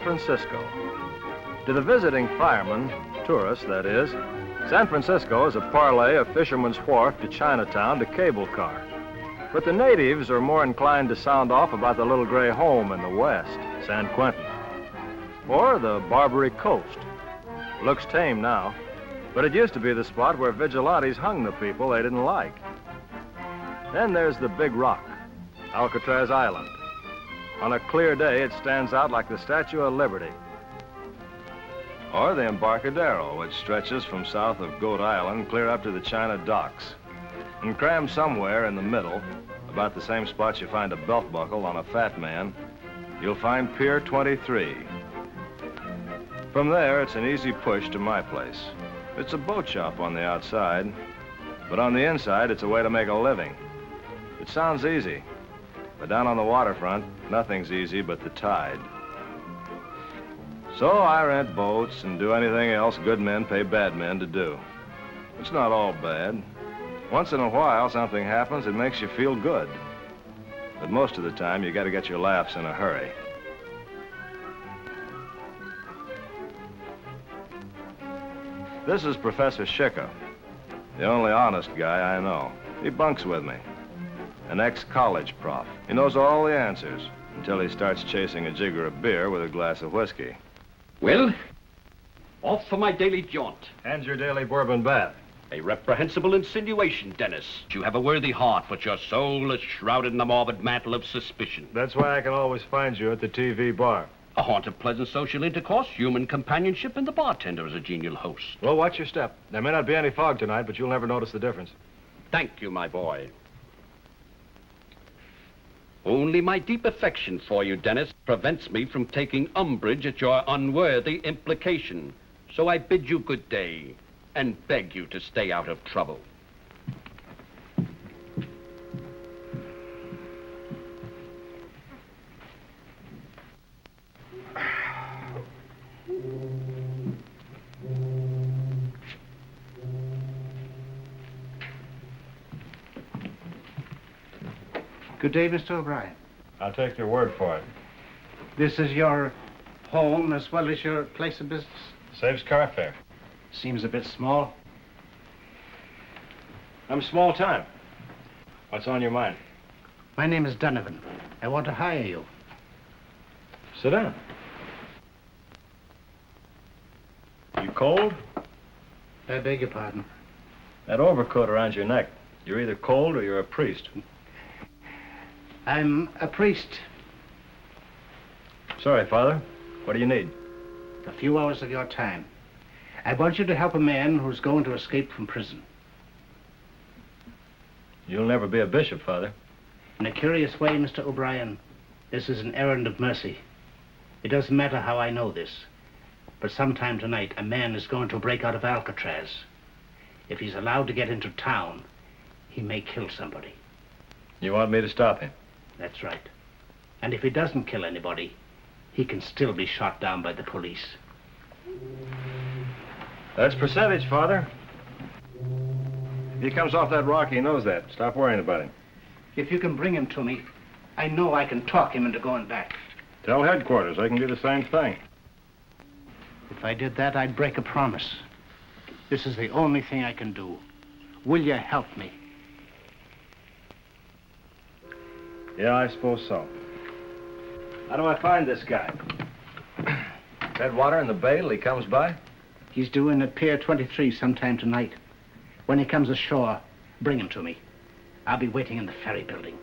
Francisco. To the visiting fireman, tourist that is, San Francisco is a parlay of Fisherman's Wharf to Chinatown to cable car. But the natives are more inclined to sound off about the little gray home in the west, San Quentin. Or the Barbary Coast. Looks tame now, but it used to be the spot where vigilantes hung the people they didn't like. Then there's the Big Rock, Alcatraz Island. On a clear day, it stands out like the Statue of Liberty. Or the Embarcadero, which stretches from south of Goat Island clear up to the China docks. And crammed somewhere in the middle, about the same spot you find a belt buckle on a fat man, you'll find Pier 23. From there, it's an easy push to my place. It's a boat shop on the outside, but on the inside, it's a way to make a living. It sounds easy, but down on the waterfront, nothing's easy but the tide. So I rent boats and do anything else good men pay bad men to do. It's not all bad. Once in a while, something happens that makes you feel good. But most of the time, you got to get your laughs in a hurry. This is Professor Shicker, the only honest guy I know. He bunks with me. An ex-college prof. He knows all the answers until he starts chasing a jigger of beer with a glass of whiskey. Well, off for my daily jaunt. And your daily bourbon bath. A reprehensible insinuation, Dennis. You have a worthy heart, but your soul is shrouded in the morbid mantle of suspicion. That's why I can always find you at the TV bar. A haunt of pleasant social intercourse, human companionship, and the bartender is a genial host. Well, watch your step. There may not be any fog tonight, but you'll never notice the difference. Thank you, my boy. Only my deep affection for you, Dennis, prevents me from taking umbrage at your unworthy implication. So I bid you good day and beg you to stay out of trouble. Good day, Mr. O'Brien. I'll take your word for it. This is your home as well as your place of business? Saves car fare. Seems a bit small. I'm small time. What's on your mind? My name is Donovan. I want to hire you. Sit down. You cold? I beg your pardon. That overcoat around your neck. You're either cold or you're a priest. I'm a priest. Sorry, Father. What do you need? A few hours of your time. I want you to help a man who's going to escape from prison. You'll never be a bishop, Father. In a curious way, Mr. O'Brien, this is an errand of mercy. It doesn't matter how I know this, but sometime tonight, a man is going to break out of Alcatraz. If he's allowed to get into town, he may kill somebody. You want me to stop him? That's right. And if he doesn't kill anybody, he can still be shot down by the police. That's percentage, Father. If he comes off that rock, he knows that. Stop worrying about him. If you can bring him to me, I know I can talk him into going back. Tell headquarters they can do the same thing. If I did that, I'd break a promise. This is the only thing I can do. Will you help me? Yeah, I suppose so. How do I find this guy? Headwater in the bay till he comes by? He's due in at Pier 23 sometime tonight. When he comes ashore, bring him to me. I'll be waiting in the ferry building.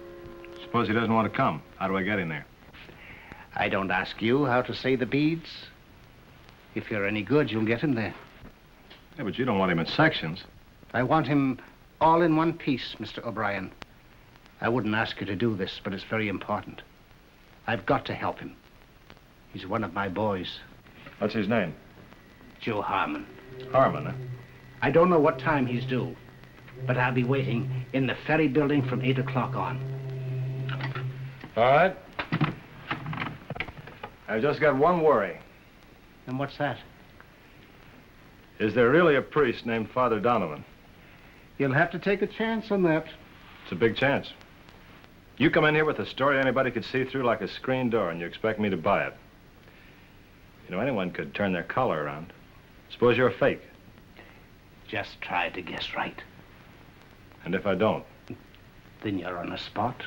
Suppose he doesn't want to come. How do I get him there? I don't ask you how to say the beads. If you're any good, you'll get him there. Yeah, but you don't want him in sections. I want him all in one piece, Mr. O'Brien. I wouldn't ask you to do this, but it's very important. I've got to help him. He's one of my boys. What's his name? Joe Harmon. Harmon, huh? I don't know what time he's due, but I'll be waiting in the ferry building from 8 o'clock on. All right. I've just got one worry. And what's that? Is there really a priest named Father Donovan? You'll have to take a chance on that. It's a big chance. You come in here with a story anybody could see through like a screen door, and you expect me to buy it. You know, anyone could turn their collar around. Suppose you're a fake. Just try to guess right. And if I don't? Then you're on the spot.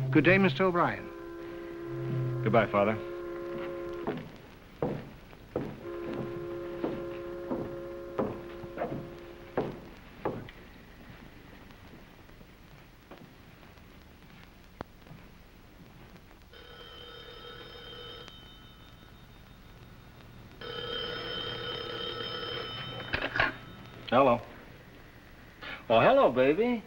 Good day, Mr. O'Brien. Goodbye, Father. Hello. Oh, hello, baby.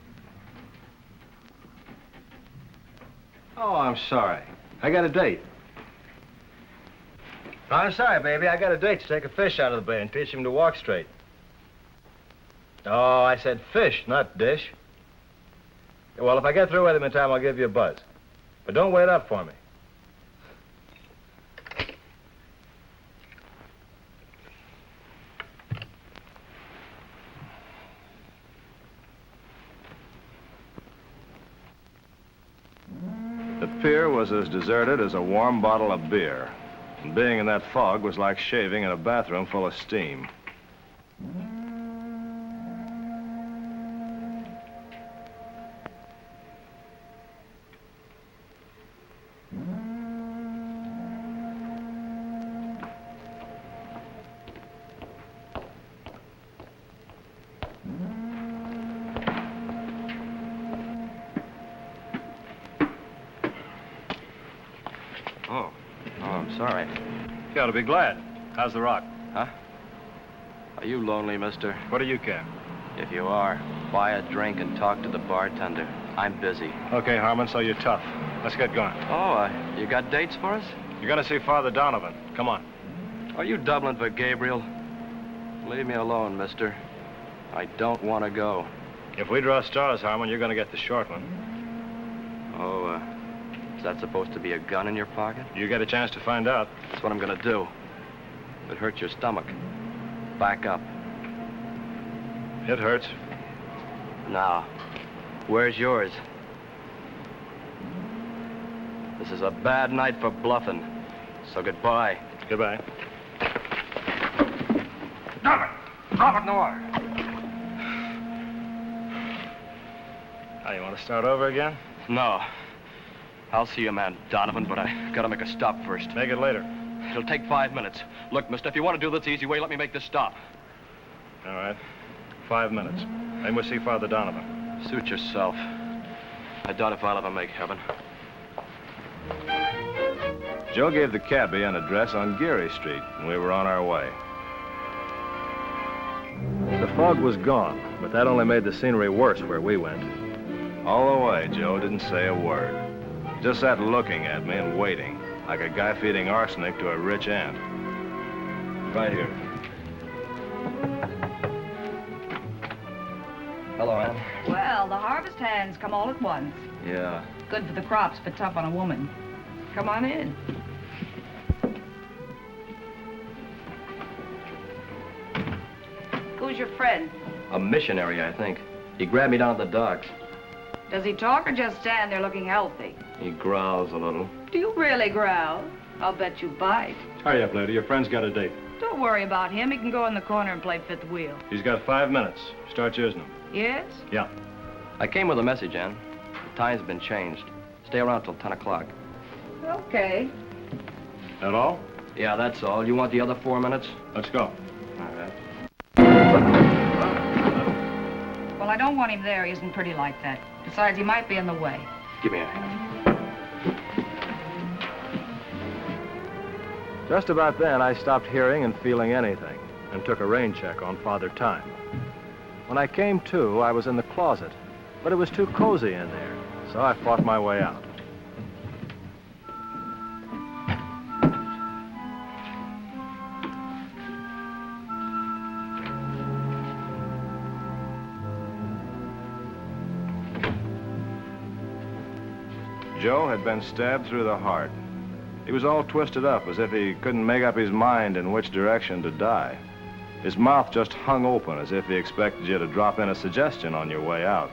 Oh, I'm sorry. I got a date. I'm sorry, baby. I got a date to take a fish out of the bay and teach him to walk straight. Oh, I said fish, not dish. Well, if I get through with him in time, I'll give you a buzz. But don't wait up for me. The pier was as deserted as a warm bottle of beer. And being in that fog was like shaving in a bathroom full of steam. Sorry. You ought to be glad. How's the rock? Huh? Are you lonely, mister? What do you care? If you are, buy a drink and talk to the bartender. I'm busy. Okay, Harmon, so you're tough. Let's get going. Oh, you got dates for us? You're gonna see Father Donovan. Come on. Are you doubling for Gabriel? Leave me alone, mister. I don't want to go. If we draw straws, Harmon, you're gonna get the short one. Oh, is that supposed to be a gun in your pocket? You get a chance to find out. That's what I'm gonna do. If it hurts your stomach, back up. It hurts. Now, where's yours? This is a bad night for bluffing, so goodbye. Goodbye. Drop it! Drop it, Noir! Now, you want to start over again? No. I'll see you, man, Donovan, but I gotta make a stop first. Make it later. It'll take 5 minutes. Look, mister, if you want to do this the easy way, let me make this stop. All right. 5 minutes. Then we'll see Father Donovan. Suit yourself. I doubt if I'll ever make heaven. Joe gave the cabbie an address on Geary Street, and we were on our way. The fog was gone, but that only made the scenery worse where we went. All the way, Joe didn't say a word. He just sat looking at me and waiting, like a guy feeding arsenic to a rich ant. Right here. Hello, Ann. Well, the harvest hands come all at once. Yeah. Good for the crops, but tough on a woman. Come on in. Who's your friend? A missionary, I think. He grabbed me down at the docks. Does he talk or just stand there looking healthy? He growls a little. Do you really growl? I'll bet you bite. Hurry up, lady. Your friend's got a date. Don't worry about him. He can go in the corner and play fifth wheel. He's got 5 minutes. Start using them. Yes? Yeah. I came with a message, Ann. The time's been changed. Stay around till 10 o'clock. Okay. That all? Yeah, that's all. You want the other 4 minutes? Let's go. All right. Well, I don't want him there. He isn't pretty like that. Besides, he might be in the way. Give me a hand. Just about then, I stopped hearing and feeling anything and took a rain check on Father Time. When I came to, I was in the closet, but it was too cozy in there, so I fought my way out. Joe had been stabbed through the heart. He was all twisted up, as if he couldn't make up his mind in which direction to die. His mouth just hung open, as if he expected you to drop in a suggestion on your way out.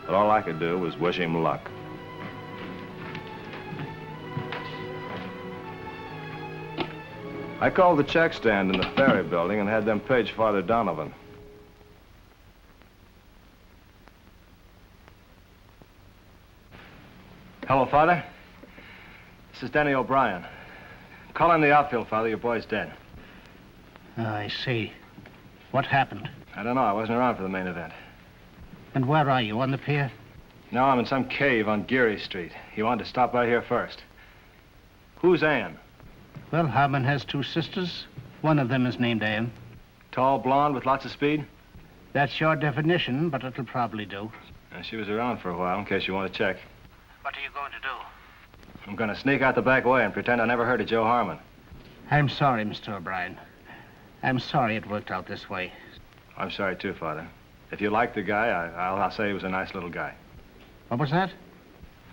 But all I could do was wish him luck. I called the check stand in the ferry building and had them page Father Donovan. Hello, Father. This is Danny O'Brien. Call in the outfield, Father. Your boy's dead. I see. What happened? I don't know. I wasn't around for the main event. And where are you, on the pier? No, I'm in some cave on Geary Street. He wanted to stop by here first. Who's Ann? Well, Harmon has 2 sisters. One of them is named Anne. Tall, blonde, with lots of speed? That's your definition, but it'll probably do. She was around for a while, in case you want to check. What are you going to do? I'm going to sneak out the back way and pretend I never heard of Joe Harmon. I'm sorry, Mr. O'Brien. I'm sorry it worked out this way. I'm sorry, too, Father. If you like the guy, I'll say he was a nice little guy. What was that?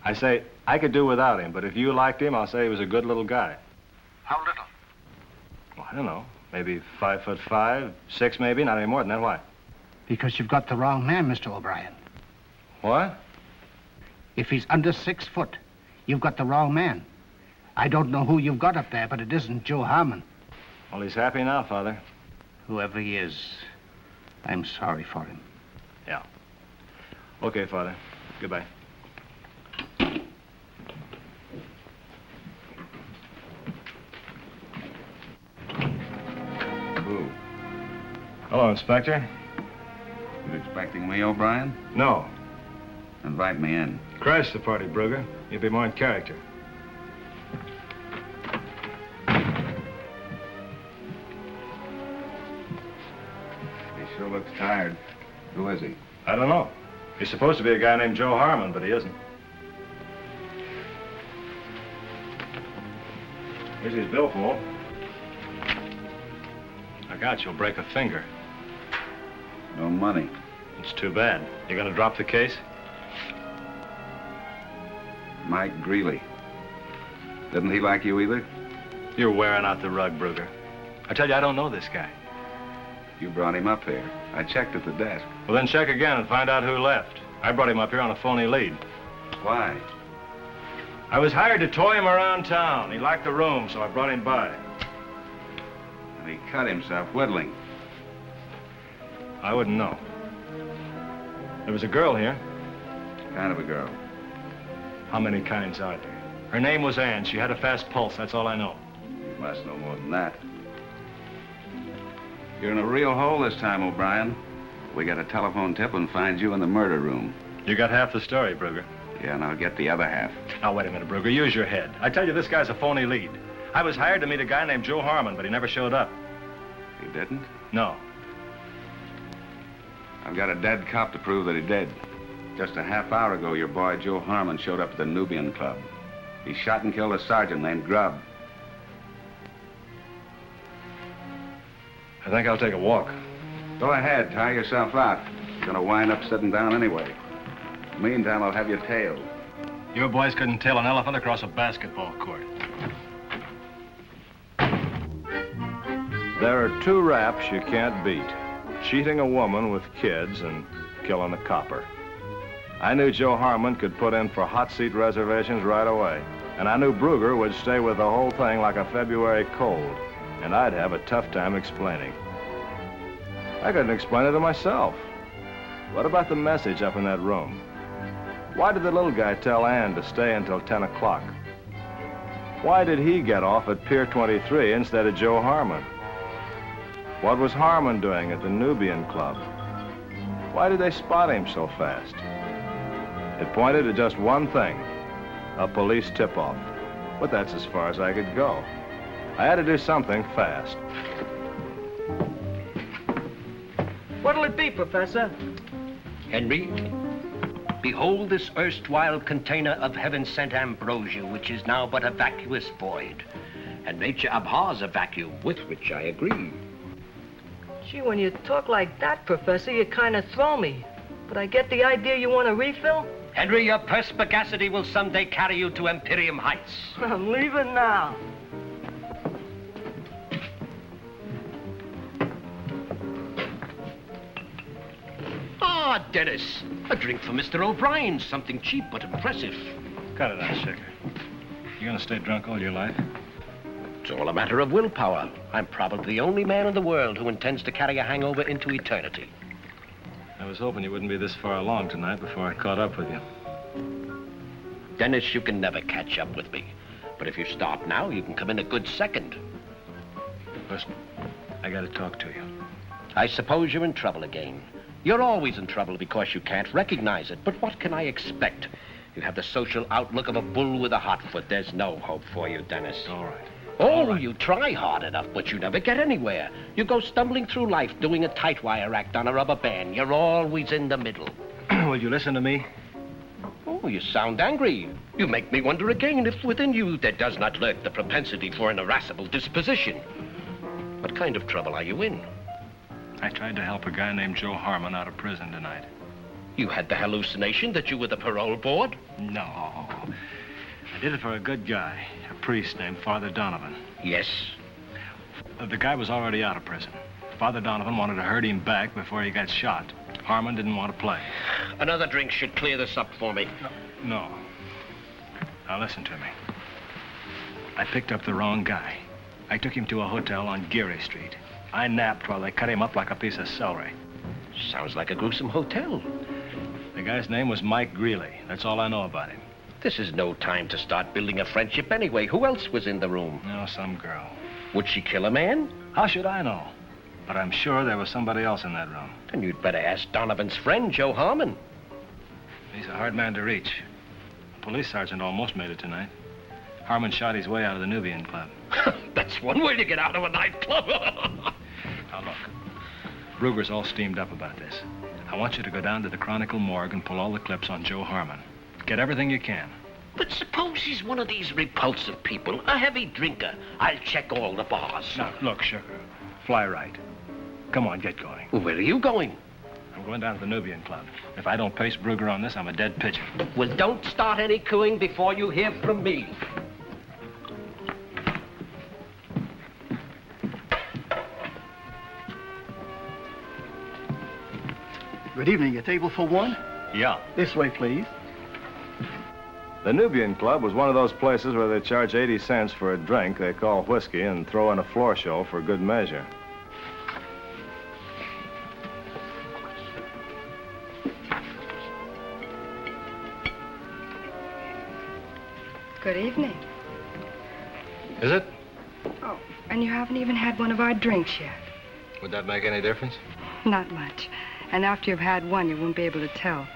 I say, I could do without him, but if you liked him, I'll say he was a good little guy. How little? Well, I don't know. Maybe 5'5", 6 maybe, not any more than that. Why? Because you've got the wrong man, Mr. O'Brien. What? If he's under 6 foot, you've got the wrong man. I don't know who you've got up there, but it isn't Joe Harmon. Well, he's happy now, Father. Whoever he is, I'm sorry for him. Yeah. Okay, Father. Goodbye. Who? Hello, Inspector. You expecting me, O'Brien? No. Invite me in. Crash the party, Brugger. You'll be more in character. He sure looks tired. Who is he? I don't know. He's supposed to be a guy named Joe Harmon, but he isn't. Here's his billfold. I got you'll break a finger. No money. It's too bad. You gonna drop the case? Mike Greeley. Didn't he like you either? You're wearing out the rug, Brugger. I tell you, I don't know this guy. You brought him up here. I checked at the desk. Well, then check again and find out who left. I brought him up here on a phony lead. Why? I was hired to toy him around town. He liked the room, so I brought him by. And he cut himself whittling. I wouldn't know. There was a girl here. Kind of a girl. How many kinds are there? Her name was Ann. She had a fast pulse. That's all I know. You must know more than that. You're in a real hole this time, O'Brien. We got a telephone tip and find you in the murder room. You got half the story, Brugger. Yeah, and I'll get the other half. Now, wait a minute, Brugger. Use your head. I tell you, this guy's a phony lead. I was hired to meet a guy named Joe Harmon, but he never showed up. He didn't? No. I've got a dead cop to prove that he did. Just a half hour ago, your boy Joe Harmon showed up at the Nubian Club. He shot and killed a sergeant named Grubb. I think I'll take a walk. Go ahead, tire yourself out. You're gonna wind up sitting down anyway. Meantime, I'll have you tailed. Your boys couldn't tail an elephant across a basketball court. There are 2 raps you can't beat. Cheating a woman with kids and killing a copper. I knew Joe Harmon could put in for hot seat reservations right away. And I knew Brugger would stay with the whole thing like a February cold. And I'd have a tough time explaining. I couldn't explain it to myself. What about the message up in that room? Why did the little guy tell Ann to stay until 10 o'clock? Why did he get off at Pier 23 instead of Joe Harmon? What was Harmon doing at the Nubian Club? Why did they spot him so fast? It pointed to just one thing, a police tip-off. But that's as far as I could go. I had to do something fast. What'll it be, Professor? Henry, behold this erstwhile container of heaven-sent ambrosia, which is now but a vacuous void. And nature abhors a vacuum, with which I agree. Gee, when you talk like that, Professor, you kind of throw me. But I get the idea you want a refill? Henry, your perspicacity will someday carry you to Empyrean heights. I'm leaving now. Ah, Dennis, A drink for Mr. O'Brien, something cheap but impressive. Cut it out, Shicker. You gonna stay drunk all your life? It's all a matter of willpower. I'm probably the only man in the world who intends to carry a hangover into eternity. I was hoping you wouldn't be this far along tonight before I caught up with you. Dennis, you can never catch up with me. But if you start now, you can come in a good second. Listen, I gotta talk to you. I suppose you're in trouble again. You're always in trouble because you can't recognize it. But what can I expect? You have the social outlook of a bull with a hot foot. There's no hope for you, Dennis. All right. Oh, you try hard enough, but you never get anywhere. You go stumbling through life doing a tight wire act on a rubber band. You're always in the middle. Will you listen to me? Oh, you sound angry. You make me wonder again if within you there does not lurk the propensity for an irascible disposition. What kind of trouble are you in? I tried to help a guy named Joe Harmon out of prison tonight. You had the hallucination that you were the parole board? No. I did it for a good guy, a priest named Father Donovan. Yes. The guy was already out of prison. Father Donovan wanted to hurt him back before he got shot. Harmon didn't want to play. Another drink should clear this up for me. No. Now listen to me. I picked up the wrong guy. I took him to a hotel on Geary Street. I napped while they cut him up like a piece of celery. Sounds like a gruesome hotel. The guy's name was Mike Greeley. That's all I know about him. This is no time to start building a friendship anyway. Who else was in the room? No, some girl. Would she kill a man? How should I know? But I'm sure there was somebody else in that room. Then you'd better ask Donovan's friend, Joe Harmon. He's a hard man to reach. A police sergeant almost made it tonight. Harmon shot his way out of the Nubian Club. That's one way to get out of a nightclub. Now, look. Ruger's all steamed up about this. I want you to go down to the Chronicle morgue and pull all the clips on Joe Harmon. Get everything you can. But suppose he's one of these repulsive people, a heavy drinker. I'll check all the bars. Now, look, Shicker. Fly right. Come on, get going. Where are you going? I'm going down to the Nubian Club. If I don't pace Brugger on this, I'm a dead pigeon. Well, don't start any cooing before you hear from me. Good evening. A table for one? Yeah. This way, please. The Nubian Club was one of those places where they charge 80 cents for a drink they call whiskey and throw in a floor show for good measure. Good evening. Is it? Oh, and you haven't even had one of our drinks yet. Would that make any difference? Not much. And after you've had one, you won't be able to tell.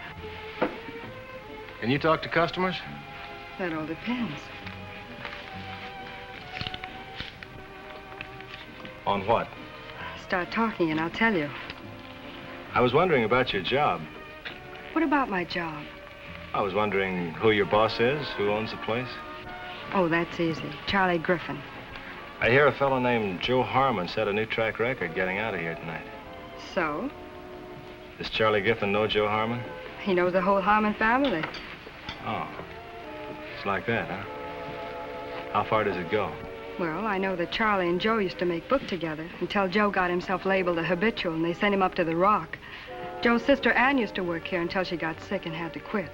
Can you talk to customers? That all depends. On what? Start talking and I'll tell you. I was wondering about your job. What about my job? I was wondering who your boss is, who owns the place. Oh, that's easy. Charlie Griffin. I hear a fellow named Joe Harmon set a new track record getting out of here tonight. So? Does Charlie Griffin know Joe Harmon? He knows the whole Harmon family. Oh. It's like that, huh? How far does it go? Well, I know that Charlie and Joe used to make book together until Joe got himself labeled a habitual and they sent him up to the Rock. Joe's sister Ann used to work here until she got sick and had to quit.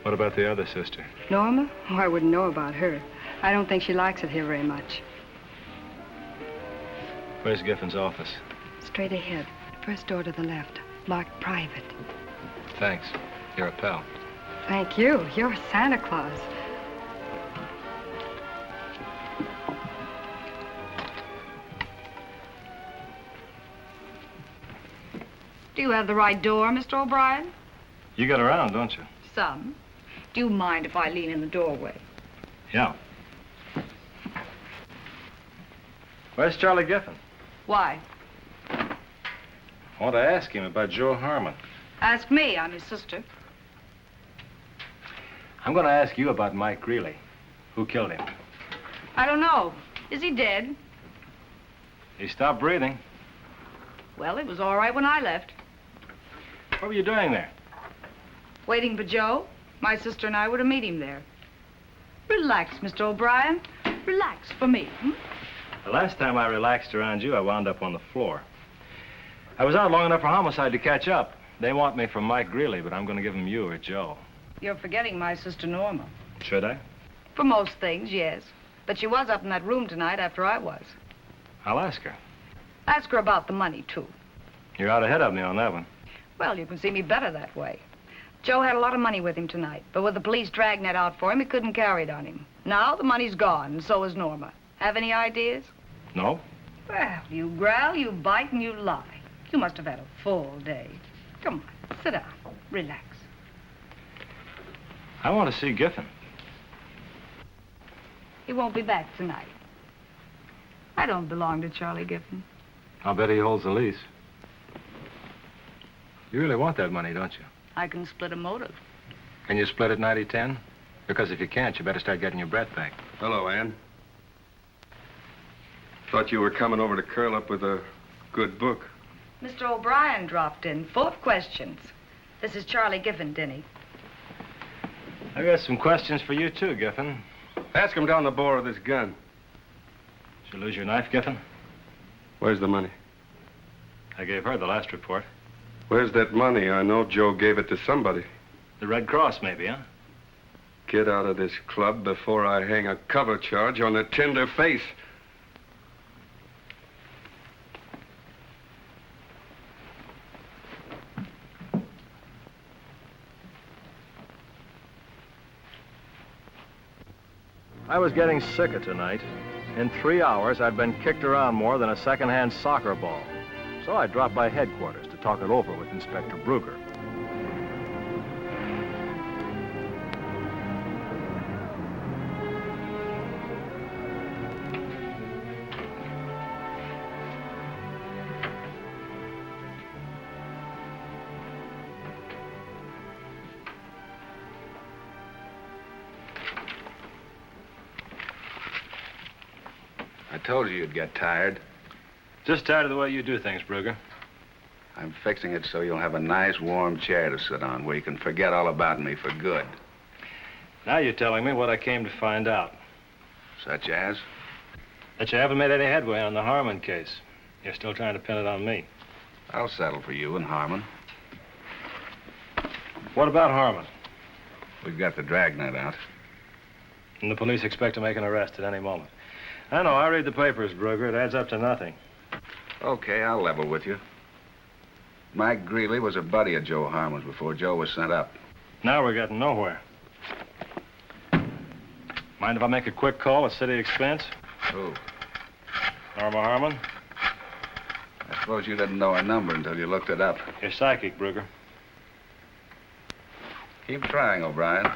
What about the other sister? Norma? Oh, I wouldn't know about her. I don't think she likes it here very much. Where's Griffin's office? Straight ahead. First door to the left. Marked private. Thanks. You're a pal. Thank you. You're Santa Claus. Do you have the right door, Mr. O'Brien? You get around, don't you? Some. Do you mind if I lean in the doorway? Yeah. Where's Charlie Giffen? Why? I want to ask him about Joe Harmon. Ask me. I'm his sister. I'm going to ask you about Mike Greeley. Who killed him? I don't know. Is he dead? He stopped breathing. Well, it was all right when I left. What were you doing there? Waiting for Joe. My sister and I were to meet him there. Relax, Mr. O'Brien. Relax for me. The last time I relaxed around you, I wound up on the floor. I was out long enough for homicide to catch up. They want me for Mike Greeley, but I'm going to give them you or Joe. You're forgetting my sister Norma. Should I? For most things, yes. But she was up in that room tonight after I was. I'll ask her. Ask her about the money, too. You're out ahead of me on that one. Well, you can see me better that way. Joe had a lot of money with him tonight, but with the police dragging it out for him, he couldn't carry it on him. Now the money's gone, and so is Norma. Have any ideas? No? Well, you growl, you bite, and you lie. You must have had a full day. Come on, sit down. Relax. I want to see Giffen. He won't be back tonight. I don't belong to Charlie Giffen. I'll bet he holds the lease. You really want that money, don't you? I can split a motive. Can you split it 90-10? Because if you can't, you better start getting your breath back. Hello, Ann. Thought you were coming over to curl up with a good book. Mr. O'Brien dropped in, full of questions. This is Charlie Giffen, Denny. I got some questions for you, too, Giffen. Ask him down the bore of this gun. Did you lose your knife, Giffen? Where's the money? I gave her the last report. Where's that money? I know Joe gave it to somebody. The Red Cross, maybe, huh? Get out of this club before I hang a cover charge on the tender face. I was getting sick of tonight. In 3 hours, I'd been kicked around more than a second-hand soccer ball. So I dropped by headquarters to talk it over with Inspector Brugger. I told you you'd get tired. Just tired of the way you do things, Brugger. I'm fixing it so you'll have a nice warm chair to sit on where you can forget all about me for good. Now you're telling me what I came to find out. Such as? That you haven't made any headway on the Harmon case. You're still trying to pin it on me. I'll settle for you and Harmon. What about Harmon? We've got the dragnet out. And the police expect to make an arrest at any moment. I know, I read the papers, Brugger. It adds up to nothing. Okay, I'll level with you. Mike Greeley was a buddy of Joe Harmon's before Joe was sent up. Now we're getting nowhere. Mind if I make a quick call at city expense? Who? Norma Harmon? I suppose you didn't know her number until you looked it up. You're psychic, Brugger. Keep trying, O'Brien.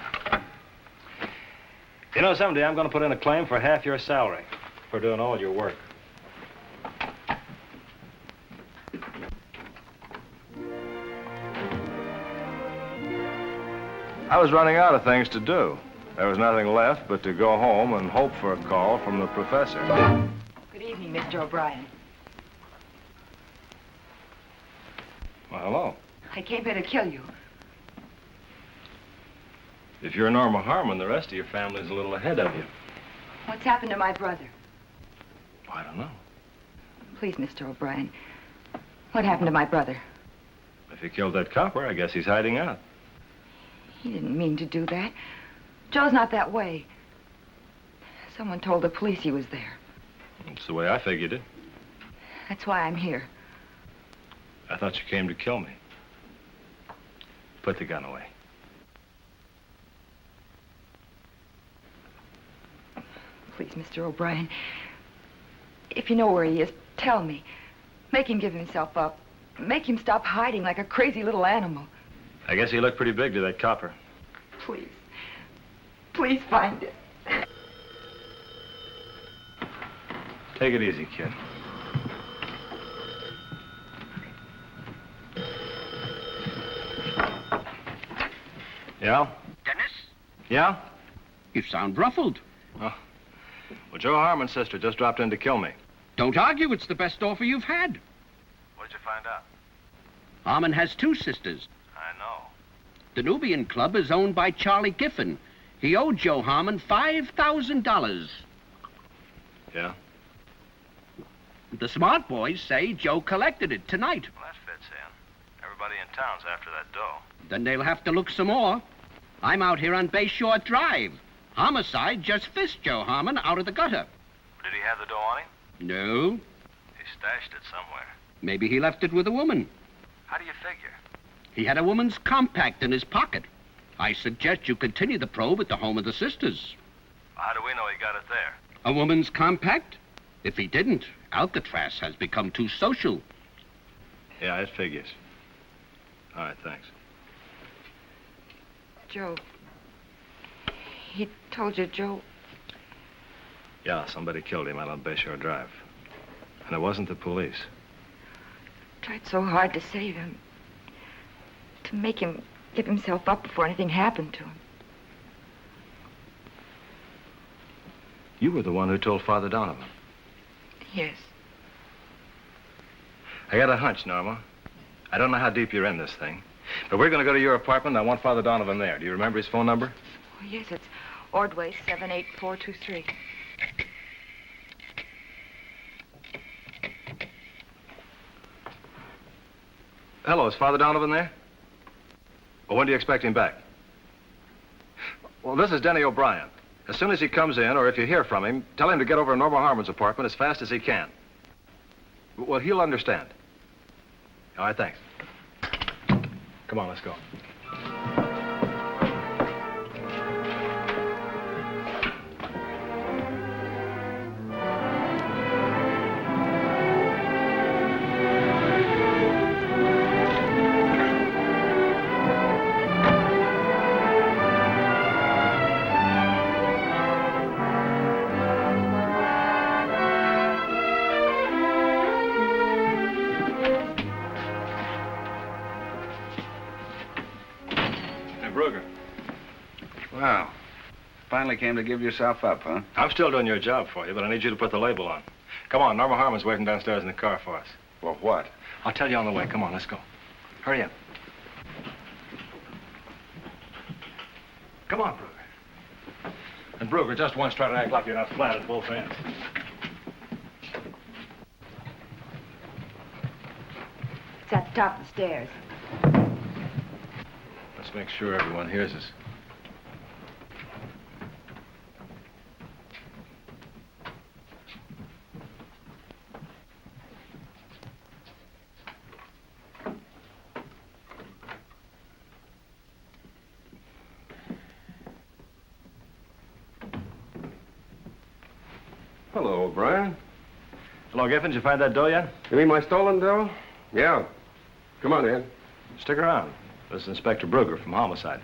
You know, someday I'm going to put in a claim for half your salary for doing all your work. I was running out of things to do. There was nothing left but to go home and hope for a call from the professor. Good evening, Mr. O'Brien. Well, hello. I came here to kill you. If you're Norma Harmon, the rest of your family's a little ahead of you. What's happened to my brother? I don't know. Please, Mr. O'Brien. What happened to my brother? If he killed that copper, I guess he's hiding out. He didn't mean to do that. Joe's not that way. Someone told the police he was there. That's the way I figured it. That's why I'm here. I thought you came to kill me. Put the gun away. Please, Mr. O'Brien. If you know where he is, tell me. Make him give himself up. Make him stop hiding like a crazy little animal. I guess he looked pretty big to that copper. Please. Please find it. Take it easy, kid. Yeah? Dennis? Yeah? You sound ruffled. Oh. Well, Joe Harmon's sister just dropped in to kill me. Don't argue. It's the best offer you've had. What'd you find out? Harmon has 2 sisters. I know. The Nubian Club is owned by Charlie Giffen. He owed Joe Harmon $5,000. Yeah? The smart boys say Joe collected it tonight. Well, that fits in. everybody in town's after that dough. Then they'll have to look some more. I'm out here on Bayshore Drive. Homicide just fished Joe Harmon out of the gutter. Did he have the dough on him? No. He stashed it somewhere. Maybe he left it with a woman. How do you figure? He had a woman's compact in his pocket. I suggest you continue the probe at the home of the sisters. How do we know he got it there? A woman's compact? If he didn't, Alcatraz has become too social. Yeah, it figures. All right, thanks. Joe. He told you, Joe. Yeah, somebody killed him out on Bayshore Drive. And it wasn't the police. Tried so hard to save him. To make him give himself up before anything happened to him. You were the one who told Father Donovan. Yes. I got a hunch, Norma. I don't know how deep you're in this thing, but we're going to go to your apartment. I want Father Donovan there. Do you remember his phone number? Oh, yes, it's Ordway 78423. Hello, is Father Donovan there? Well, when do you expect him back? Well, this is Denny O'Brien. As soon as he comes in, or if you hear from him, tell him to get over to Norma Harmon's apartment as fast as he can. Well, he'll understand. All right, thanks. Come on, let's go. Well, finally came to give yourself up, huh? I'm still doing your job for you, but I need you to put the label on. Come on, Norma Harmon's waiting downstairs in the car for us. For what? I'll tell you on the way. Come on, let's go. Hurry up. Come on, Brugger. And Brugger, just once try to act like you're not flat at both ends. It's at the top of the stairs. Let's make sure everyone hears us. Hello, O'Brien. Hello, Giffen. Did you find that dough yet? You mean my stolen dough? Yeah. Come on in. Stick around. This is Inspector Brugger from Homicide.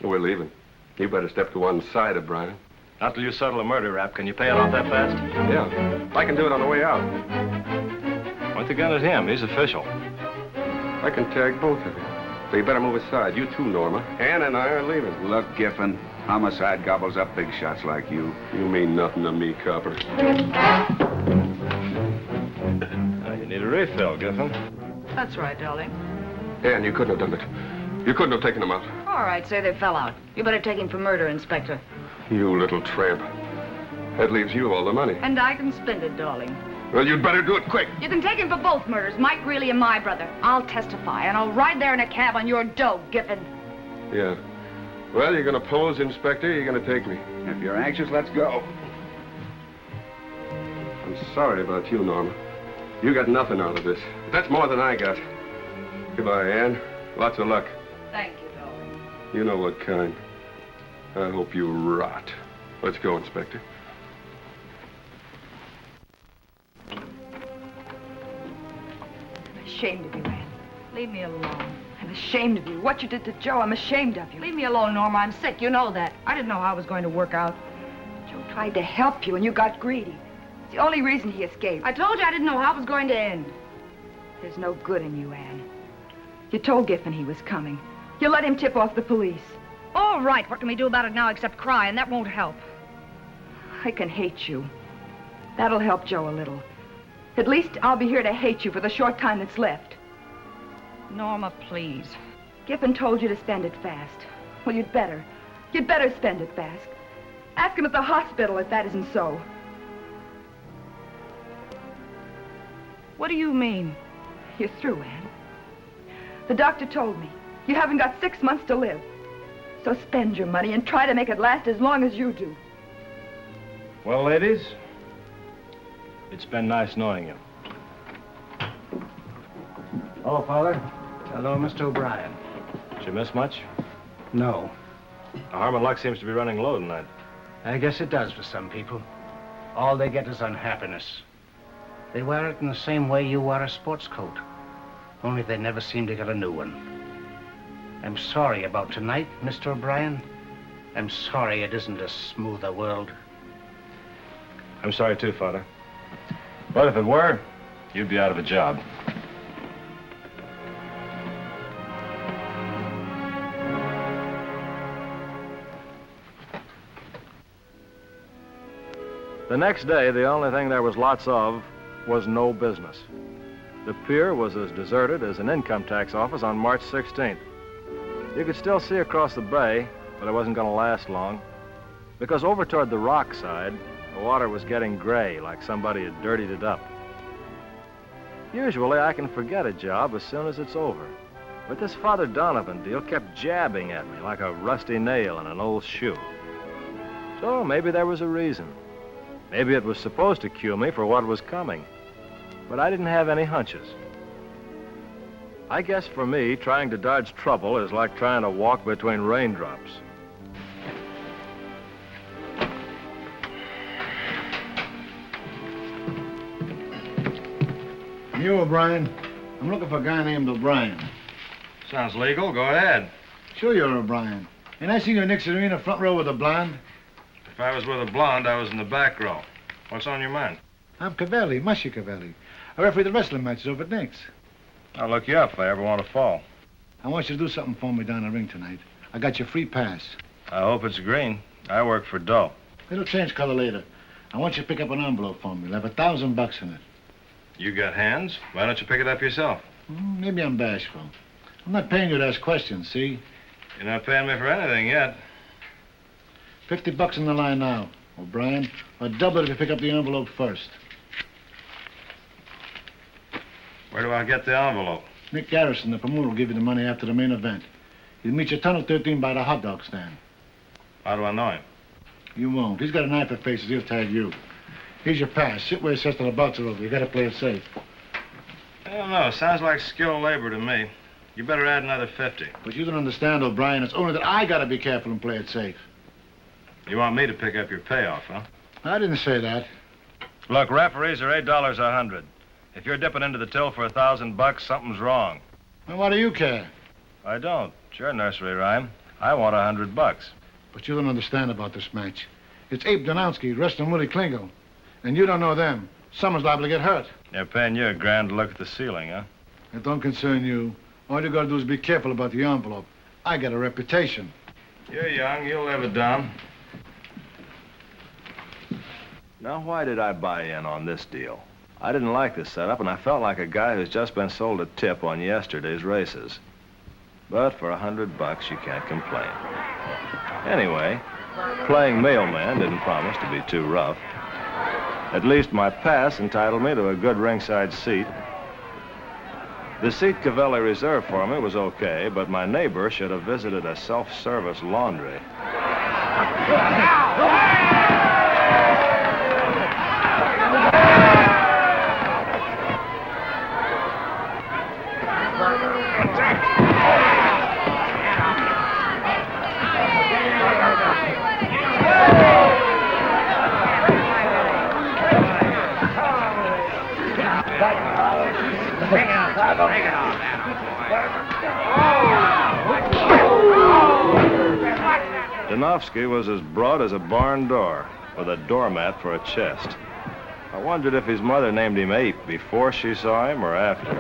We're leaving. You better step to one side, O'Brien. Not till you settle a murder rap. Can you pay it off that fast? Yeah. I can do it on the way out. Point the gun at him. He's official. I can tag both of you. So you better move aside. You too, Norma. Ann and I are leaving. Look, Giffen, Homicide gobbles up big shots like you. You mean nothing to me, copper. Now, you need a refill, Giffen. That's right, darling. Ann, you couldn't have done it. You couldn't have taken them out. All right, say they fell out. You better take him for murder, Inspector. You little tramp. That leaves you all the money. And I can spend it, darling. Well, you'd better do it quick. You can take him for both murders, Mike Greeley and my brother. I'll testify, and I'll ride there in a cab on your dough, Giffen. Yeah. Well, you're going to pose, Inspector. You're going to take me. If you're anxious, let's go. I'm sorry about you, Norma. You got nothing out of this. But that's more than I got. Goodbye, Ann. Lots of luck. Thank you, darling. You know what kind. I hope you rot. Let's go, Inspector. I'm ashamed of you, Ann. Leave me alone. I'm ashamed of you. What you did to Joe, I'm ashamed of you. Leave me alone, Norma. I'm sick. You know that. I didn't know how it was going to work out. Joe tried to help you, and you got greedy. It's the only reason he escaped. I told you I didn't know how it was going to end. There's no good in you, Ann. You told Giffen he was coming. You let him tip off the police. All right, what can we do about it now except cry, and that won't help. I can hate you. That'll help Joe a little. At least I'll be here to hate you for the short time that's left. Norma, please. Giffen told you to spend it fast. Well, you'd better. You'd better spend it fast. Ask him at the hospital if that isn't so. What do you mean? You're through, Ann. The doctor told me. You haven't got 6 months to live. So spend your money and try to make it last as long as you do. Well, ladies, it's been nice knowing you. Oh, Father. Hello, Mr. O'Brien. Did you miss much? No. The Harmon luck seems to be running low tonight. I guess it does for some people. All they get is unhappiness. They wear it in the same way you wear a sports coat. Only they never seem to get a new one. I'm sorry about tonight, Mr. O'Brien. I'm sorry it isn't a smoother world. I'm sorry too, Father. But if it were, you'd be out of a job. The next day, the only thing there was lots of was no business. The pier was as deserted as an income tax office on March 16th. You could still see across the bay, but it wasn't going to last long, because over toward the rock side, the water was getting gray, like somebody had dirtied it up. Usually, I can forget a job as soon as it's over, but this Father Donovan deal kept jabbing at me like a rusty nail in an old shoe. So maybe there was a reason. Maybe it was supposed to cue me for what was coming, but I didn't have any hunches. I guess for me, trying to dodge trouble is like trying to walk between raindrops. You, O'Brien? I'm looking for a guy named O'Brien. Sounds legal. Go ahead. Sure you're O'Brien. Ain't I seen you in Nick's Arena, front row with a blonde? If I was with a blonde, I was in the back row. What's on your mind? I'm Cavelli, Mushy Cavelli. I referee the wrestling matches over at Nick's. I'll look you up if I ever want to fall. I want you to do something for me down the ring tonight. I got your free pass. I hope it's green. I work for dough. It'll change color later. I want you to pick up an envelope for me. It'll have $1,000 in it. You got hands? Why don't you pick it up yourself? Maybe I'm bashful. I'm not paying you to ask questions, see? You're not paying me for anything yet. $50 in the line now, O'Brien. Or double it if you pick up the envelope first. Where do I get the envelope? Nick Garrison, the promoter, will give you the money after the main event. He'll meet you Tunnel 13 by the hot dog stand. How do I know him? You won't. He's got a knife at faces. He'll tag you. Here's your pass. Sit where it says to the bouncer over. You gotta play it safe. I don't know. Sounds like skilled labor to me. You better add another 50. But you don't understand, O'Brien. It's only that I gotta be careful and play it safe. You want me to pick up your payoff, huh? I didn't say that. Look, referees are $8 a hundred. If you're dipping into the till for $1,000, something's wrong. Well, why do you care? I don't. It's your nursery rhyme. I want $100. But you don't understand about this match. It's Abe Donowski wrestling Willie Klingle. And you don't know them. Someone's liable to get hurt. They're paying you $1,000 to look at the ceiling, huh? It don't concern you. All you gotta do is be careful about the envelope. I got a reputation. You're young. You'll live it down. Now, why did I buy in on this deal? I didn't like this setup, and I felt like a guy who's just been sold a tip on yesterday's races. But for $100, you can't complain. Anyway, playing mailman didn't promise to be too rough. At least my pass entitled me to a good ringside seat. The seat Cavelli reserved for me was okay, but my neighbor should have visited a self-service laundry. Donowski was as broad as a barn door, with a doormat for a chest. I wondered if his mother named him Ape before she saw him or after.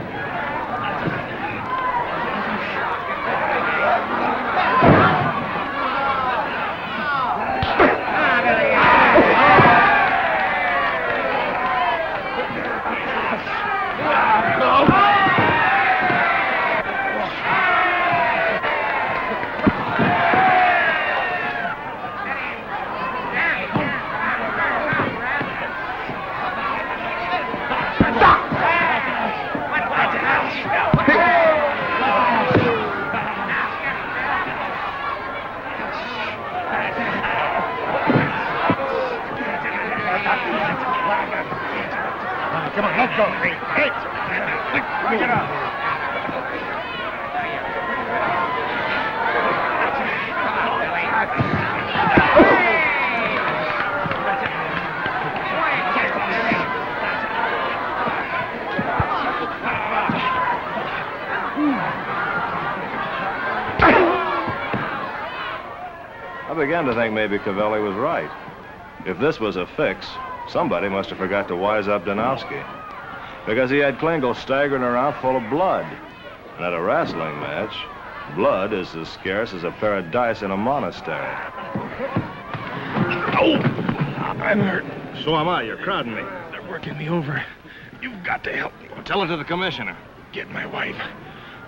Come on, let's go. Hey, Pick it up. I began to think maybe Cavelli was right. If this was a fix, somebody must have forgot to wise up Donowski. Because he had Klingel staggering around full of blood. And at a wrestling match, blood is as scarce as a pair of dice in a monastery. Oh! I'm hurt. So am I. You're crowding me. They're working me over. You've got to help me. Well, tell it to the commissioner. Get my wife.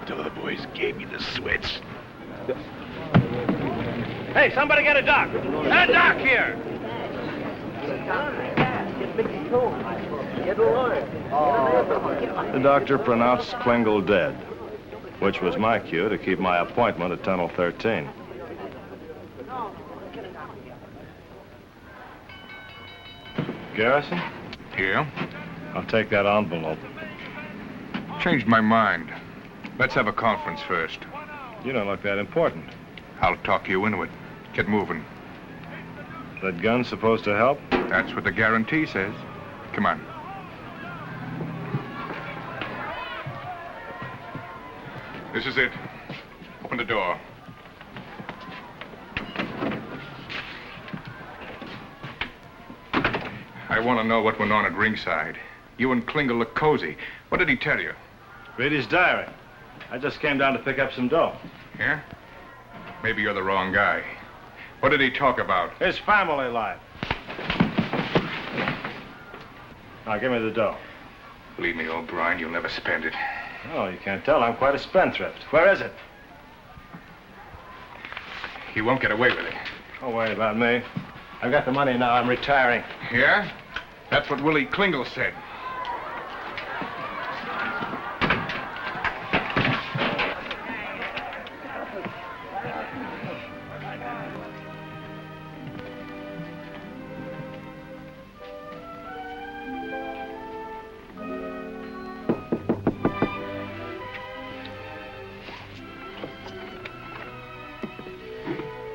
Tell the boys gave me the switch. Hey, somebody get a doc. Get a doc here. The doctor pronounced Klingel dead, which was my cue to keep my appointment at Tunnel 13. Garrison? Yeah? I'll take that envelope. Changed my mind. Let's have a conference first. You don't look that important. I'll talk you into it. Get moving. That gun supposed to help? That's what the guarantee says. Come on. This is it. Open the door. I want to know what went on at ringside. You and Klingel look cozy. What did he tell you? Read his diary. I just came down to pick up some dough. Yeah? Maybe you're the wrong guy. What did he talk about? His family life. Now, give me the dough. Believe me, O'Brien, you'll never spend it. Oh, you can't tell. I'm quite a spendthrift. Where is it? He won't get away with it. Don't worry about me. I've got the money now. I'm retiring. Yeah? That's what Willie Klingel said.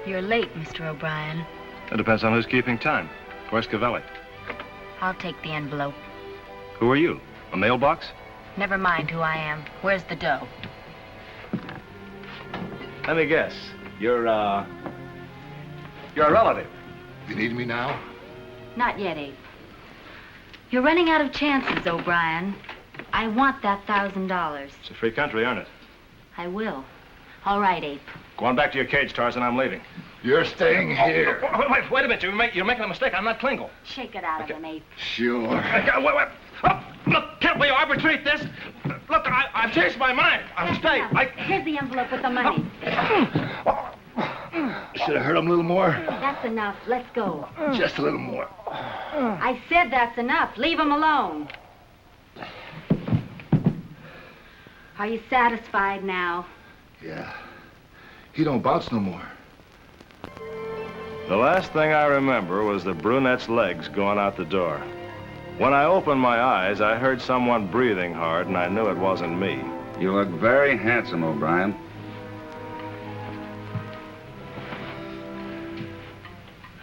You're late, Mr. O'Brien. It depends on who's keeping time. Where's Cavelli? I'll take the envelope. Who are you? A mailbox? Never mind who I am. Where's the dough? Let me guess. You're a relative. You need me now? Not yet, Abe. You're running out of chances, O'Brien. I want that $1,000. It's a free country, earn it. I will. All right, Abe. Go on back to your cage, Tarzan. I'm leaving. You're staying here. Wait a minute. You're making a mistake. I'm not Klingel. Shake it out of him, Abe. Sure. Wait. Oh, look, can't we arbitrate this? Look, I've changed my mind. I'll stay. Here's the envelope with the money. Should have heard him a little more. That's enough. Let's go. Just a little more. I said that's enough. Leave him alone. Are you satisfied now? Yeah. He don't bounce no more. The last thing I remember was the brunette's legs going out the door. When I opened my eyes, I heard someone breathing hard, and I knew it wasn't me. You look very handsome, O'Brien.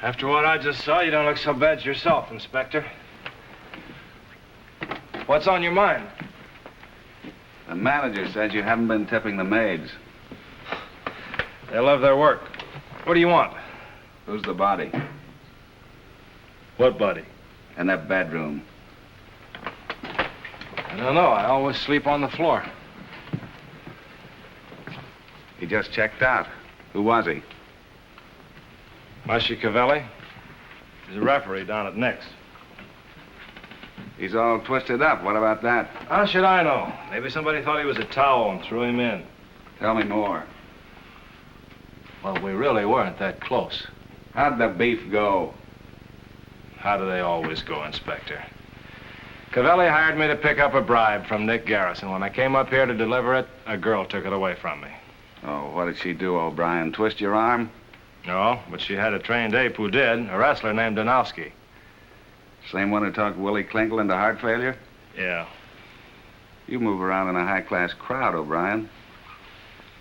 After what I just saw, you don't look so bad yourself, Inspector. What's on your mind? The manager says you haven't been tipping the maids. They love their work. What do you want? Who's the body? What body? In that bedroom. I don't know. I always sleep on the floor. He just checked out. Who was he? Marcy Cavelli. He's a referee down at Nick's. He's all twisted up. What about that? How should I know? Maybe somebody thought he was a towel and threw him in. Tell me more. Well, we really weren't that close. How'd the beef go? How do they always go, Inspector? Cavelli hired me to pick up a bribe from Nick Garrison. When I came up here to deliver it, a girl took it away from me. Oh, what did she do, O'Brien? Twist your arm? No, but she had a trained ape who did, a wrestler named Donowski. Same one who talked Willie Klingel into heart failure? Yeah. You move around in a high-class crowd, O'Brien.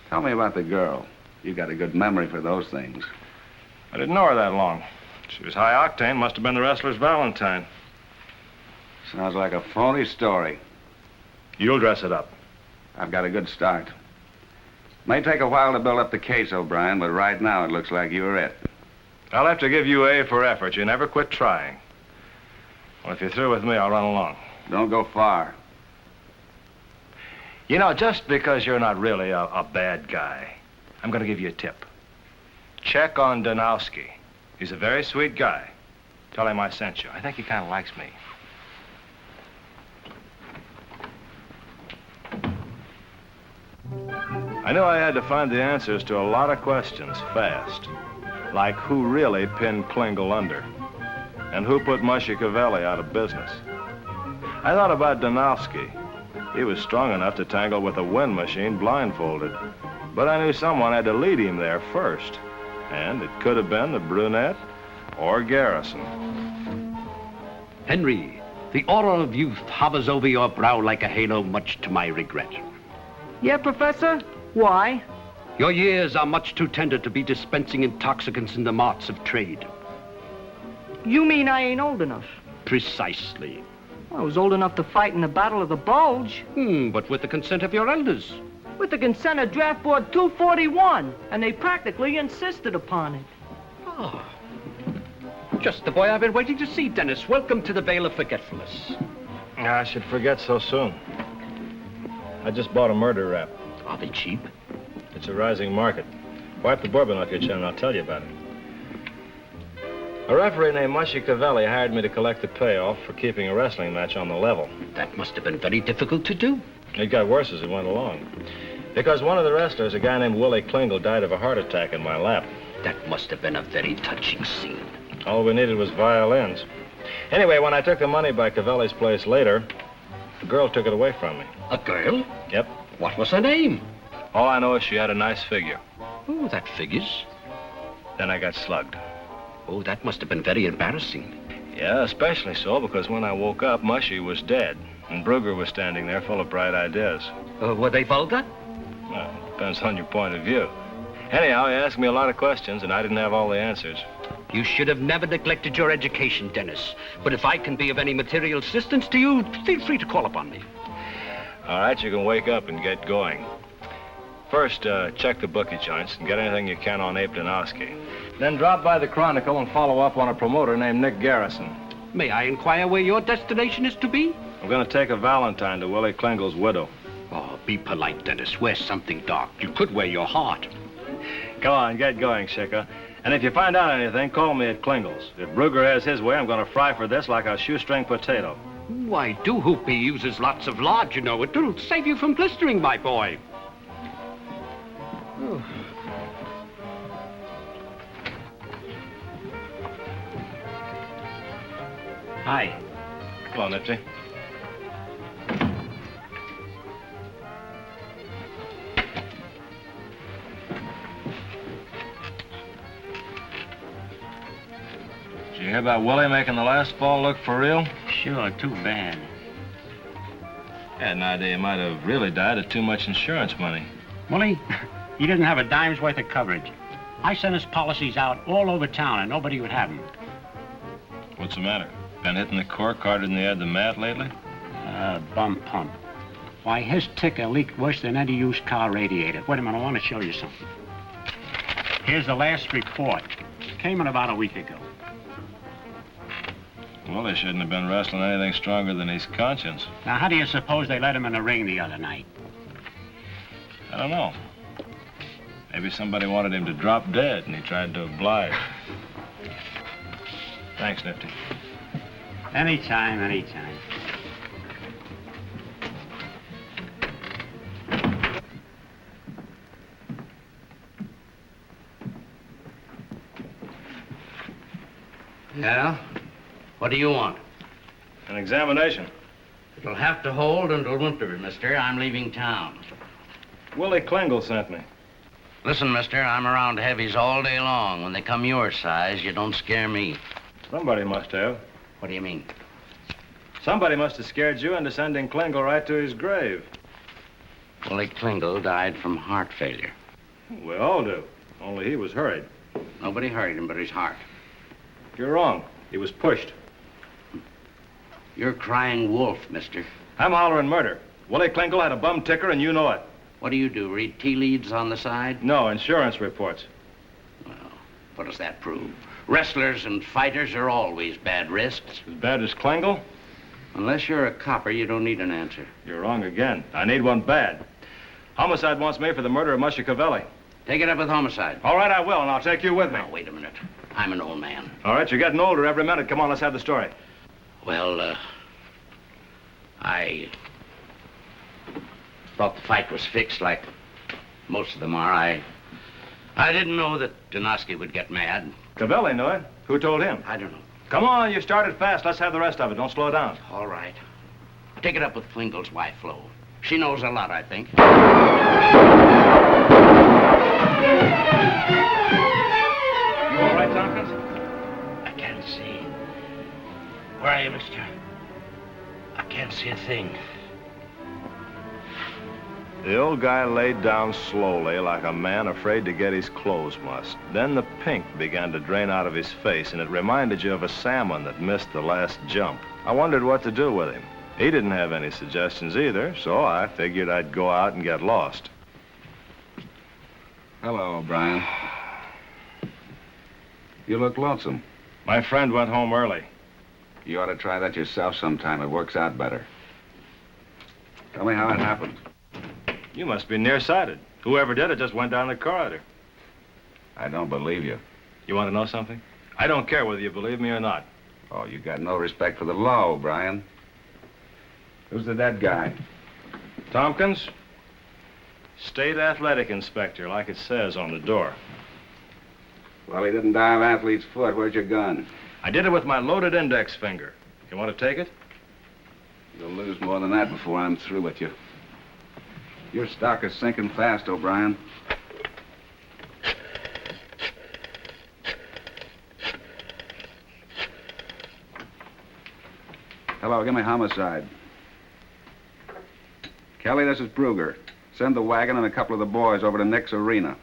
Tell me about the girl. You got a good memory for those things. I didn't know her that long. She was high octane, must have been the wrestler's Valentine. Sounds like a phony story. You'll dress it up. I've got a good start. May take a while to build up the case, O'Brien, but right now it looks like you're it. I'll have to give you A for effort. You never quit trying. Well, if you're through with me, I'll run along. Don't go far. You know, just because you're not really a bad guy, I'm going to give you a tip. Check on Danowski. He's a very sweet guy. Tell him I sent you. I think he kind of likes me. I knew I had to find the answers to a lot of questions fast. Like who really pinned Klingel under? And who put Machiavelli out of business? I thought about Danowski. He was strong enough to tangle with a wind machine blindfolded. But I knew someone had to lead him there first. And it could have been the brunette or Garrison. Henry, the aura of youth hovers over your brow like a halo, much to my regret. Yeah, Professor? Why? Your years are much too tender to be dispensing intoxicants in the marts of trade. You mean I ain't old enough? Precisely. I was old enough to fight in the Battle of the Bulge. But with the consent of your elders. With the consent of Draft Board 241, and they practically insisted upon it. Oh. Just the boy I've been waiting to see, Dennis. Welcome to the Vale of Forgetfulness. I should forget so soon. I just bought a murder rap. Are they cheap? It's a rising market. Wipe the bourbon off your chin and I'll tell you about it. A referee named Machiavelli hired me to collect the payoff for keeping a wrestling match on the level. That must have been very difficult to do. It got worse as it went along. Because one of the wrestlers, a guy named Willie Klingel, died of a heart attack in my lap. That must have been a very touching scene. All we needed was violins. Anyway, when I took the money by Cavelli's place later, the girl took it away from me. A girl? Yep. What was her name? All I know is she had a nice figure. Oh, that figures. Then I got slugged. Oh, that must have been very embarrassing. Yeah, especially so because when I woke up, Mushy was dead. And Brugger was standing there full of bright ideas. Were they vulgar? Well, depends on your point of view. Anyhow, he asked me a lot of questions, and I didn't have all the answers. You should have never neglected your education, Dennis. But if I can be of any material assistance to you, feel free to call upon me. All right, you can wake up and get going. First, check the bookie joints and get anything you can on Abe Danowski. Then drop by the Chronicle and follow up on a promoter named Nick Garrison. May I inquire where your destination is to be? I'm going to take a Valentine to Willie Klingel's widow. Oh, be polite, Dennis. Wear something dark. You could wear your heart. Come on, get going, Shicker. And if you find out anything, call me at Klingel's. If Brugger has his way, I'm going to fry for this like a shoestring potato. Why, Doohoopy uses lots of lard, you know. It'll save you from blistering, my boy. Oh. Hi. Hello, Nipsey. Did you hear about Willie making the last fall look for real? Sure, too bad. I had an idea he might have really died of too much insurance money. Willie, he didn't have a dime's worth of coverage. I sent his policies out all over town and nobody would have them. What's the matter? Been hitting the cork harder than they had the mat lately? Bum pump. Why, his ticker leaked worse than any used car radiator. Wait a minute, I want to show you something. Here's the last report. Came in about a week ago. Well, they shouldn't have been wrestling anything stronger than his conscience. Now, how do you suppose they let him in the ring the other night? I don't know. Maybe somebody wanted him to drop dead and he tried to oblige. Thanks, Nifty. Anytime, anytime. Yeah? What do you want? An examination. It'll have to hold until winter, mister. I'm leaving town. Willie Klingel sent me. Listen, mister, I'm around heavies all day long. When they come your size, you don't scare me. Somebody must have. What do you mean? Somebody must have scared you into sending Klingel right to his grave. Willie Klingel died from heart failure. We all do. Only he was hurried. Nobody hurried him but his heart. You're wrong. He was pushed. You're crying wolf, mister. I'm hollering murder. Willie Klingel had a bum ticker, and you know it. What do? Read tea leaves on the side? No, insurance reports. Well, what does that prove? Wrestlers and fighters are always bad risks. As bad as Klingel? Unless you're a copper, you don't need an answer. You're wrong again. I need one bad. Homicide wants me for the murder of Musher Cavelli. Take it up with homicide. All right, I will, and I'll take you with me. Now, wait a minute. I'm an old man. All right, you're getting older every minute. Come on, let's have the story. Well, I thought the fight was fixed like most of them are. I didn't know that Donosky would get mad. Cavelli knew it. Who told him? I don't know. Come on, you started fast. Let's have the rest of it. Don't slow down. All right. Take it up with Klingel's wife, Flo. She knows a lot, I think. You all right, Tompkins? I can't see. Where are you, mister? I can't see a thing. The old guy laid down slowly like a man afraid to get his clothes mussed. Then the pink began to drain out of his face, and it reminded you of a salmon that missed the last jump. I wondered what to do with him. He didn't have any suggestions either, so I figured I'd go out and get lost. Hello, O'Brien. You look lonesome. My friend went home early. You ought to try that yourself sometime. It works out better. Tell me how it happened. You must be nearsighted. Whoever did it just went down the corridor. I don't believe you. You want to know something? I don't care whether you believe me or not. Oh, you got no respect for the law, O'Brien. Who's the dead guy? Tompkins? State athletic inspector, like it says on the door. Well, he didn't die of athlete's foot. Where's your gun? I did it with my loaded index finger. You want to take it? You'll lose more than that before I'm through with you. Your stock is sinking fast, O'Brien. Hello, give me homicide. Kelly, this is Brugger. Send the wagon and a couple of the boys over to Nick's arena.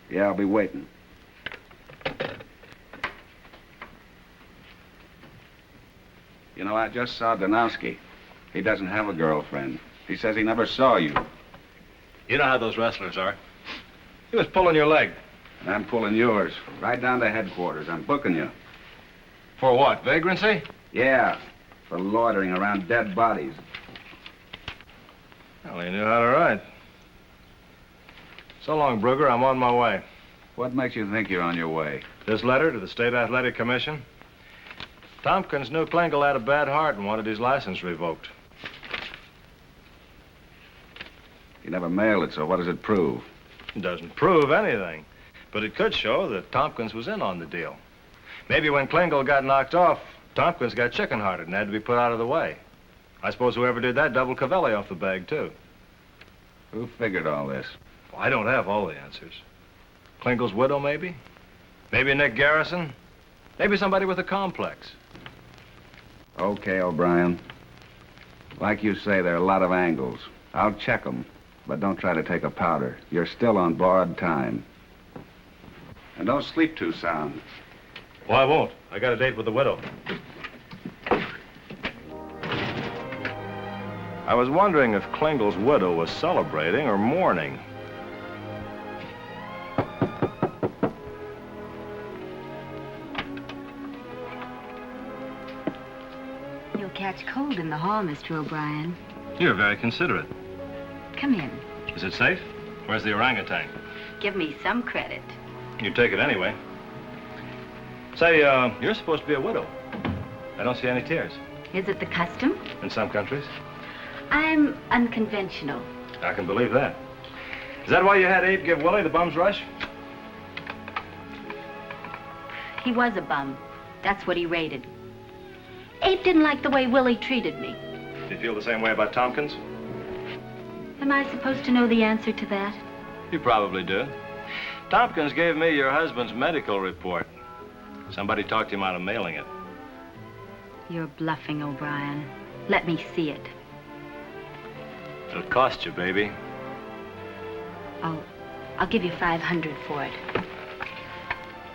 Yeah, I'll be waiting. You know, I just saw Donosky. He doesn't have a girlfriend. He says he never saw you. You know how those wrestlers are. He was pulling your leg. And I'm pulling yours. Right down to headquarters. I'm booking you. For what, vagrancy? Yeah, for loitering around dead bodies. Well, he knew how to write. So long, Brugger. I'm on my way. What makes you think you're on your way? This letter to the State Athletic Commission. Tompkins knew Klingel had a bad heart and wanted his license revoked. You never mailed it, so what does it prove? It doesn't prove anything, but it could show that Tompkins was in on the deal. Maybe when Klingel got knocked off, Tompkins got chicken-hearted and had to be put out of the way. I suppose whoever did that doubled Cavelli off the bag, too. Who figured all this? Well, I don't have all the answers. Klingel's widow, maybe? Maybe Nick Garrison? Maybe somebody with a complex. Okay, O'Brien. Like you say, there are a lot of angles. I'll check them, but don't try to take a powder. You're still on borrowed time. And don't sleep too sound. Well, I won't. I got a date with the widow. I was wondering if Klingel's widow was celebrating or mourning. You'll catch cold in the hall, Mr. O'Brien. You're very considerate. Come in. Is it safe? Where's the orangutan? Give me some credit. You take it anyway. Say, you're supposed to be a widow. I don't see any tears. Is it the custom? In some countries. I'm unconventional. I can believe that. Is that why you had Abe give Willie the bum's rush? He was a bum. That's what he rated. Abe didn't like the way Willie treated me. Do you feel the same way about Tompkins? Am I supposed to know the answer to that? You probably do. Tompkins gave me your husband's medical report. Somebody talked him out of mailing it. You're bluffing, O'Brien. Let me see it. It'll cost you, baby. I'll give you 500 for it.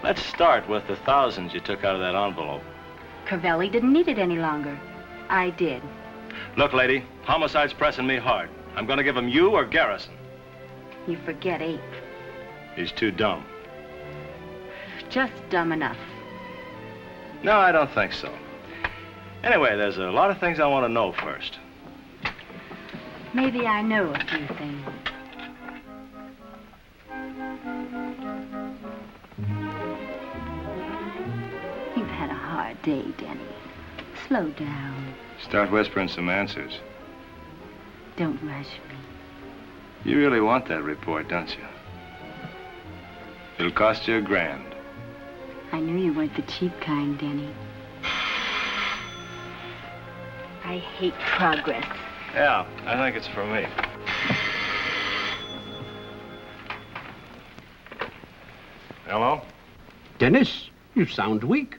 Let's start with the thousands you took out of that envelope. Crivelli didn't need it any longer. I did. Look, lady, homicide's pressing me hard. I'm gonna give him you or Garrison. You forget Ape. He's too dumb. Just dumb enough. No, I don't think so. Anyway, there's a lot of things I want to know first. Maybe I know a few things. You've had a hard day, Denny. Slow down. Start whispering some answers. Don't rush me. You really want that report, don't you? It'll cost you $1,000. I knew you weren't the cheap kind, Denny. I hate progress. Yeah, I think it's for me. Hello? Dennis, you sound weak.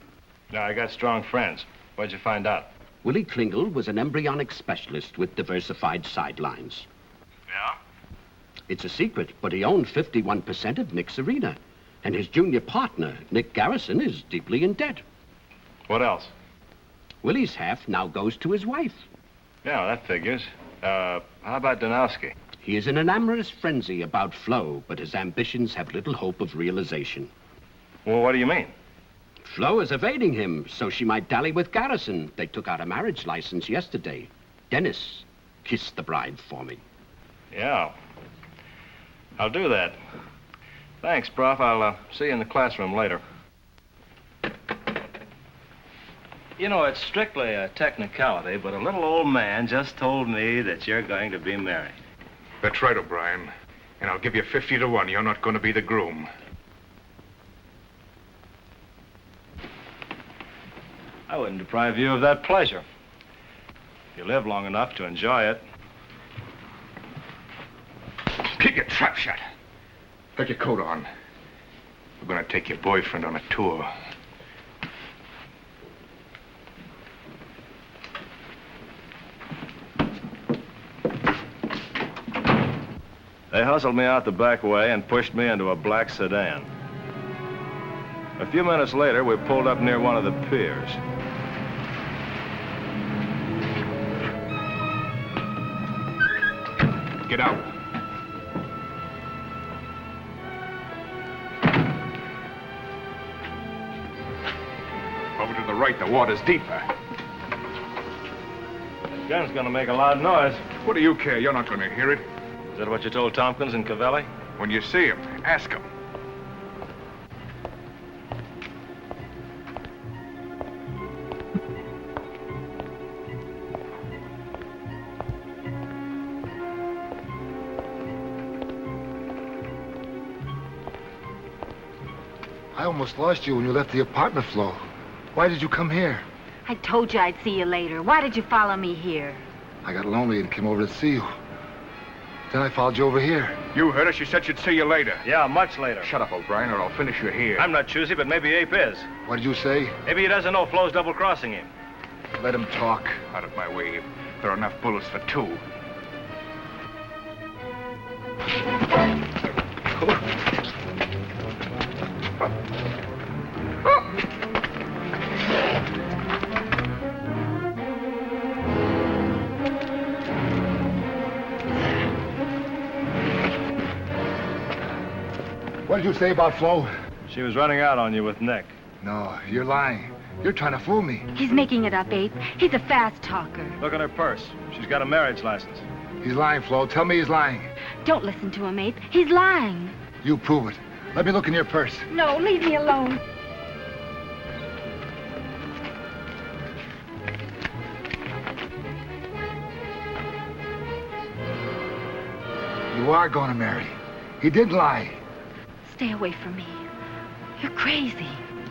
No, I got strong friends. What'd you find out? Willie Klingel was an embryonic specialist with diversified sidelines. Yeah? It's a secret, but he owned 51% of Nick's arena. And his junior partner, Nick Garrison, is deeply in debt. What else? Willie's half now goes to his wife. Yeah, that figures. How about Donowski? He is in an amorous frenzy about Flo, but his ambitions have little hope of realization. Well, what do you mean? Flo is evading him, so she might dally with Garrison. They took out a marriage license yesterday. Dennis, kiss the bride for me. Yeah. I'll do that. Thanks, Prof. I'll see you in the classroom later. You know, it's strictly a technicality, but a little old man just told me that you're going to be married. That's right, O'Brien. And I'll give you 50 to 1. You're not going to be the groom. I wouldn't deprive you of that pleasure. If you live long enough to enjoy it. Keep your trap shut. Put your coat on. We're going to take your boyfriend on a tour. They hustled me out the back way and pushed me into a black sedan. A few minutes later, we pulled up near one of the piers. Get out. Over to the right, the water's deeper. The gun's gonna make a loud noise. What do you care? You're not going to hear it. Is that what you told Tompkins and Cavelli? When you see him, ask him. I almost lost you when you left the apartment, Flo. Why did you come here? I told you I'd see you later. Why did you follow me here? I got lonely and came over to see you. Then I followed you over here. You heard her. She said she'd see you later. Yeah, much later. Shut up, O'Brien, or I'll finish you here. I'm not choosy, but maybe Ape is. What did you say? Maybe he doesn't know Flo's double-crossing him. Let him talk. Out of my way. There are enough bullets for 2. What did you say about Flo? She was running out on you with Nick. No, you're lying. You're trying to fool me. He's making it up, Ape. He's a fast talker. Look at her purse. She's got a marriage license. He's lying, Flo. Tell me he's lying. Don't listen to him, Ape. He's lying. You prove it. Let me look in your purse. No, leave me alone. You are going to marry. He did lie. Stay away from me. You're crazy.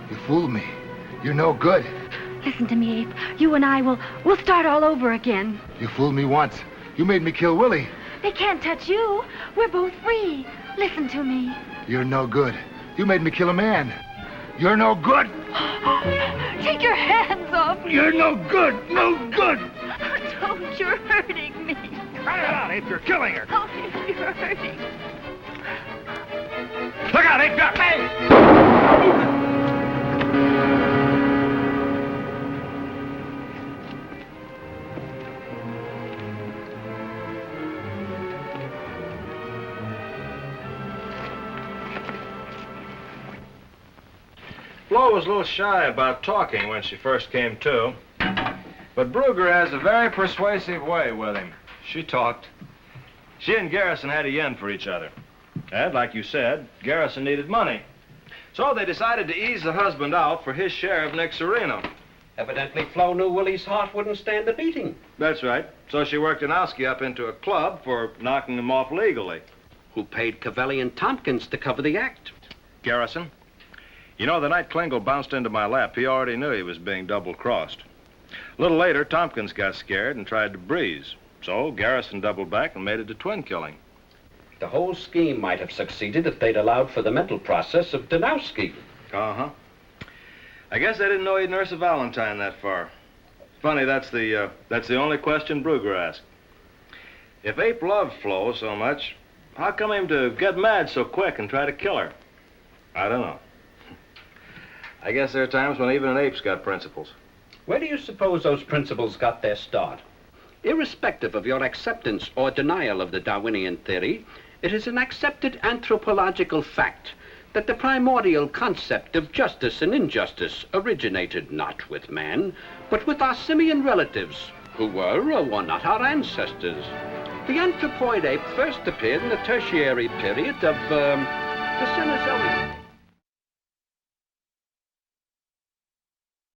You fooled me. You're no good. Listen to me, Ape. You and I we'll start all over again. You fooled me once. You made me kill Willie. They can't touch you. We're both free. Listen to me. You're no good. You made me kill a man. You're no good. Take your hands off me. You're no good. No good. Don't, you're hurting me. Cut it out, Ape. You're killing her. Oh, you're hurting. Look out, Ape. Hey! Flo was a little shy about talking when she first came to. But Brugger has a very persuasive way with him. She talked. She and Garrison had a yen for each other. And, like you said, Garrison needed money. So they decided to ease the husband out for his share of Nick's arena. Evidently, Flo knew Willie's heart wouldn't stand the beating. That's right. So she worked Danowski up into a club for knocking him off legally. Who paid Cavelli and Tompkins to cover the act? Garrison. You know, the night Klingle bounced into my lap, he already knew he was being double-crossed. A little later, Tompkins got scared and tried to breeze. So Garrison doubled back and made it a twin killing. The whole scheme might have succeeded if they'd allowed for the mental process of Danowski. Uh-huh. I guess I didn't know he'd nurse a Valentine that far. Funny, that's the only question Brugger asked. If Ape loved Flo so much, how come him to get mad so quick and try to kill her? I don't know. I guess there are times when even an ape's got principles. Where do you suppose those principles got their start? Irrespective of your acceptance or denial of the Darwinian theory, it is an accepted anthropological fact that the primordial concept of justice and injustice originated not with man, but with our simian relatives, who were or were not our ancestors. The anthropoid ape first appeared in the tertiary period of the Cenozoic.